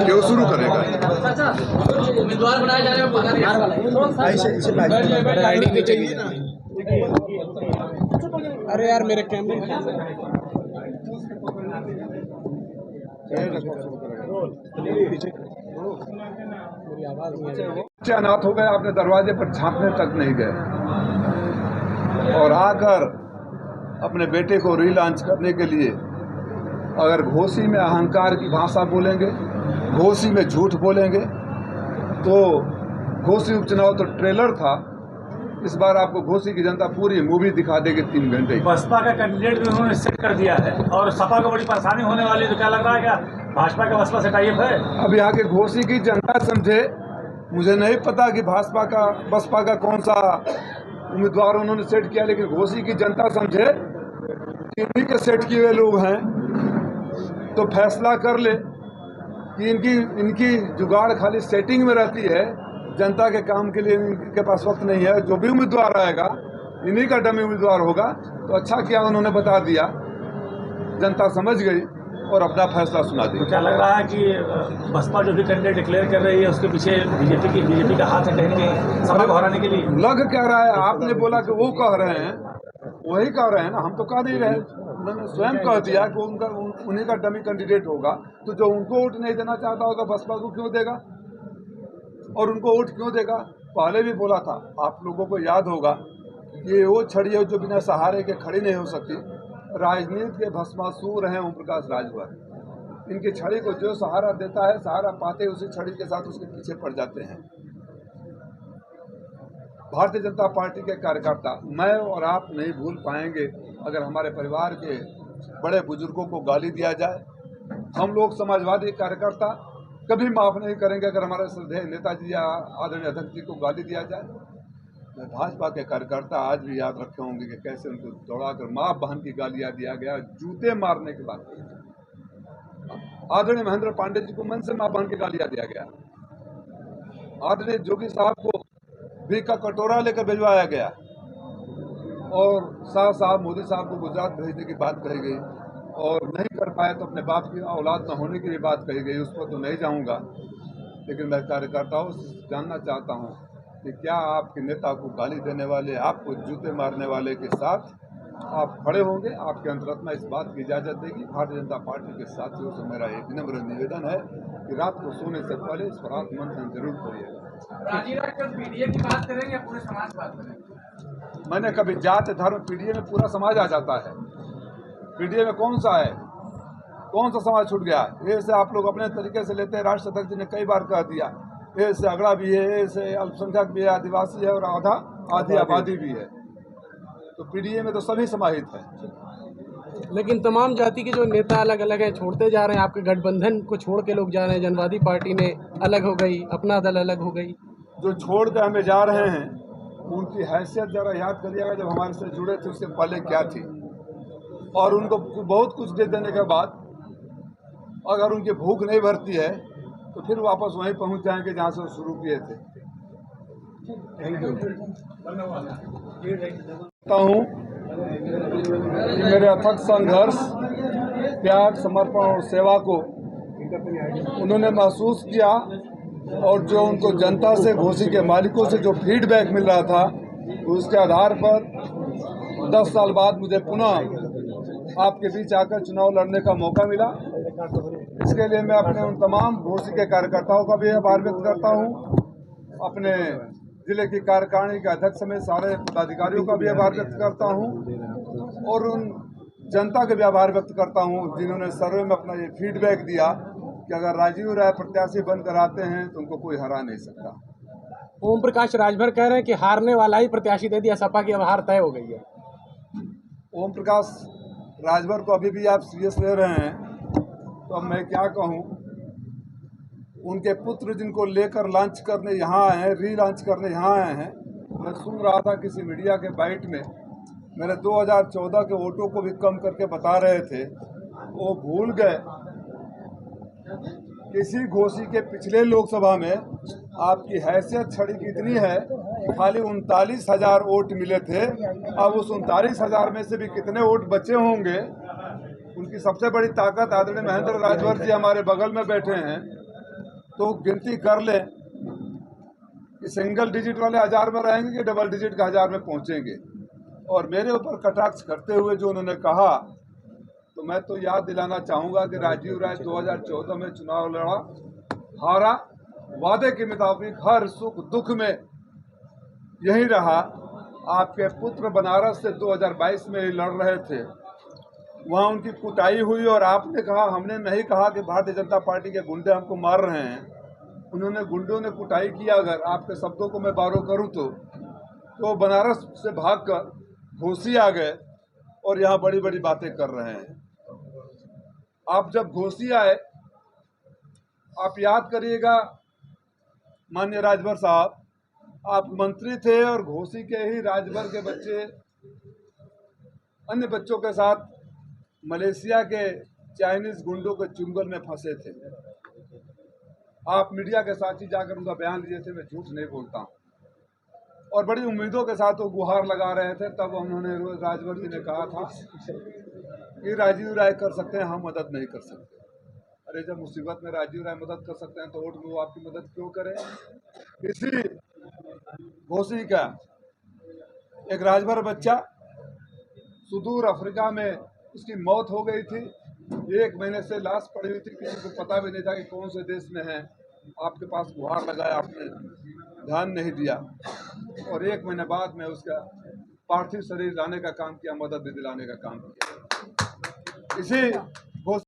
क्यों शुरू करेगा? उम्मीदवार बनाए जा रहे हैं। अरे यार मेरे कैमरे बच्चे अनाथ हो गए, आपने दरवाजे पर झांकने तक नहीं गए और आकर अपने बेटे को रीलॉन्च करने के लिए अगर घोसी में अहंकार की भाषा बोलेंगे, घोसी में झूठ बोलेंगे, तो घोसी उपचुनाव तो ट्रेलर था। इस बार आपको घोसी की जनता पूरी मूवी दिखा देगी 3 घंटे। बसपा का कैंडिडेट भी उन्होंने सेट कर दिया है और सपा को बड़ी परेशानी होने वाली है, तो क्या लग रहा है क्या भाजपा का बसपा से टाइप है? अब यहाँ के घोसी की जनता समझे, मुझे नहीं पता कि भाजपा का बसपा का कौन सा उम्मीदवार उन्होंने सेट किया, लेकिन घोसी की जनता समझे कि इन्हीं के सेट किए हुए लोग हैं, तो फैसला कर ले कि इनकी जुगाड़ खाली सेटिंग में रहती है, जनता के काम के लिए इनके पास वक्त नहीं है। जो भी उम्मीदवार आएगा इन्हीं का डमी उम्मीदवार होगा। तो अच्छा किया उन्होंने बता दिया, जनता समझ गई और अपना फैसला सुना दी। तो क्या लग रहा है कि बसपा जो भी कैंडिडेट डिक्लेयर कर रही है उसके पीछे बीजेपी का हाथ है कहीं न कहीं सपा को हराने के लिए? लग क्या रहा है? आपने बोला कि वो कह रहे हैं, वही कह रहे हैं ना, हम तो कह नहीं रहे। उन्होंने स्वयं कह दिया कि उन्हीं का डमी कैंडिडेट होगा। तो जो उनको वोट नहीं देना चाहता होगा बसपा को क्यों देगा और उनको वोट क्यों देगा? पहले भी बोला था, आप लोगों को याद होगा, ये वो छड़ी है जो बिना सहारे के खड़ी नहीं हो सकती। राजनीति के भस्मासुर हैं ओम प्रकाश राजभर। इनकी छड़ी को जो सहारा देता है, सहारा पाते उसी छड़ी के साथ उसके पीछे पड़ जाते हैं। भारतीय जनता पार्टी के कार्यकर्ता, मैं और आप नहीं भूल पाएंगे अगर हमारे परिवार के बड़े बुजुर्गों को गाली दिया जाए। हम लोग समाजवादी कार्यकर्ता कभी माफ नहीं करेंगे अगर हमारे श्रद्धेय नेताजी या आदरणीय अध्यक्ष जी को गाली दिया जाए। मैं भाजपा के कार्यकर्ता आज भी याद रखे होंगे कि कैसे उनको दौड़ाकर माँ बहन की गालियां दिया गया, जूते मारने के बाद। आदरणीय महेंद्र पांडे जी को मन से माँ बहन की गालियां दिया गया। आदरणीय जोगी साहब को भी का कटोरा लेकर भिजवाया गया और साहब मोदी साहब को गुजरात भेजने की बात कही गई और नहीं कर पाए तो अपने बाप की औलाद न होने की भी बात कही गई। उस पर तो नहीं जाऊंगा, लेकिन मैं कार्यकर्ताओं से जानना चाहता हूं कि क्या आपके नेता को गाली देने वाले, आपको जूते मारने वाले के साथ आप खड़े होंगे? आपके अंतरात्मा इस बात की इजाजत देगी? भारतीय जनता पार्टी के साथियों से मेरा एक विनम्र निवेदन है कि रात को सोने से पहले इस पर आत्ममंथन जरूर करिएगा। पीडीए की बात करेंगे, पूरे समाज बात करेंगे? मैंने कभी जात धर्म पीडीए में पूरा समाज आ जाता है। पीडीए में कौन सा है, कौन सा समाज छूट गया? ये से आप लोग अपने तरीके से लेते हैं। राष्ट्र अध्यक्ष जी ने कई बार कह दिया, ये से अगड़ा भी है, ये से अल्पसंख्यक भी है, आदिवासी है और आधी आबादी भी है। तो पीडीए में तो सभी समाहित है। लेकिन तमाम जाति के जो नेता अलग अलग हैं, छोड़ते जा रहे हैं। आपके गठबंधन को छोड़ के लोग जा रहे हैं। जनवादी पार्टी ने अलग हो गई, अपना दल अलग हो गई। जो छोड़ कर हमें जा रहे हैं उनकी हैसियत जरा याद करिएगा, जब हमारे से जुड़े थे उससे पहले क्या थी, और उनको बहुत कुछ दे देने के बाद अगर उनकी भूख नहीं भरती है तो फिर वापस वहीं पहुंच जाएंगे जहां से वो शुरू किए थे। Thank you. हूँ कि मेरे अथक संघर्ष, त्याग, समर्पण और सेवा को उन्होंने महसूस किया और जो उनको जनता से, घोसी के मालिकों से जो फीडबैक मिल रहा था, उसके आधार पर 10 साल बाद मुझे पुनः आपके बीच आकर चुनाव लड़ने का मौका मिला। इसके लिए मैं अपने उन तमाम घोसी के कार्यकर्ताओं का भी आभार व्यक्त करता हूं, अपने जिले की कार्यकारिणी के अध्यक्ष समेत सारे पदाधिकारियों का भी आभार व्यक्त करता हूं और उन जनता का भी आभार व्यक्त करता हूं जिन्होंने सर्वे में अपना ये फीडबैक दिया कि अगर राजीव राय प्रत्याशी बनकर आते हैं तो उनको कोई हरा नहीं सकता। ओम प्रकाश राजभर कह रहे हैं कि हारने वाला ही प्रत्याशी दे दिया, सपा की अब हार तय हो गई है। ओम प्रकाश राजभर को अभी भी आप सीरियस ले रहे हैं तो अब मैं क्या कहूं। उनके पुत्र जिनको लेकर लॉन्च करने यहाँ आए हैं, री-लॉन्च करने यहाँ आए हैं, मैं सुन रहा था किसी मीडिया के बाइट में मेरे 2014 के वोटों को भी कम करके बता रहे थे। वो भूल गए किसी घोषी के पिछले लोकसभा में आपकी हैसियत छड़ी की इतनी है कि खाली 39,000 वोट मिले थे। अब उस 39,000 में से भी कितने वोट बचे होंगे, उनकी सबसे बड़ी ताकत आदरणीय महेंद्र राजभर जी हमारे बगल में बैठे हैं, तो गिनती कर लें कि सिंगल डिजिट वाले 1000 में रहेंगे कि डबल डिजिट का 1000 में पहुंचेंगे। और मेरे ऊपर कटाक्ष करते हुए जो उन्होंने कहा, तो मैं तो याद दिलाना चाहूँगा कि राजीव राय 2014 में चुनाव लड़ा, हारा, वादे के मुताबिक हर सुख दुख में यही रहा। आपके पुत्र बनारस से 2022 में ही लड़ रहे थे, वहाँ उनकी कुटाई हुई और आपने कहा, हमने नहीं कहा कि भारतीय जनता पार्टी के गुंडे हमको मार रहे हैं, उन्होंने गुंडों ने कुटाई किया। अगर आपके शब्दों को मैं बारो करूँ तो बनारस से भागकर घोसी आ गए और यहाँ बड़ी बड़ी बातें कर रहे हैं। आप जब घोसी आए, आप याद करिएगा माननीय राजभर साहब, आप मंत्री थे और घोसी के ही राजभर के बच्चे अन्य बच्चों के साथ मलेशिया के चाइनीज गुंडों के चुंगल में फंसे थे। आप मीडिया के साथ ही जाकर उनका बयान लिए थे, मैं झूठ नहीं बोलता हूँ। और बड़ी उम्मीदों के साथ वो गुहार लगा रहे थे। तब उन्होंने राजभर जी ने कहा था कि राजीव राय कर सकते हैं, हम मदद नहीं कर सकते। अरे जब मुसीबत में राजीव राय मदद कर सकते हैं तो वोट में वो आपकी मदद क्यों करें। इसी घोसी का एक राजभर बच्चा सुदूर अफ्रीका में उसकी मौत हो गई थी। 1 महीने से लाश पड़ी हुई थी, किसी को पता भी नहीं था कि कौन से देश में है। आपके पास गुहार लगाया, आपने ध्यान नहीं दिया और 1 महीने बाद में उसका पार्थिव शरीर लाने का काम किया, मदद भी दिलाने का काम किया। इसी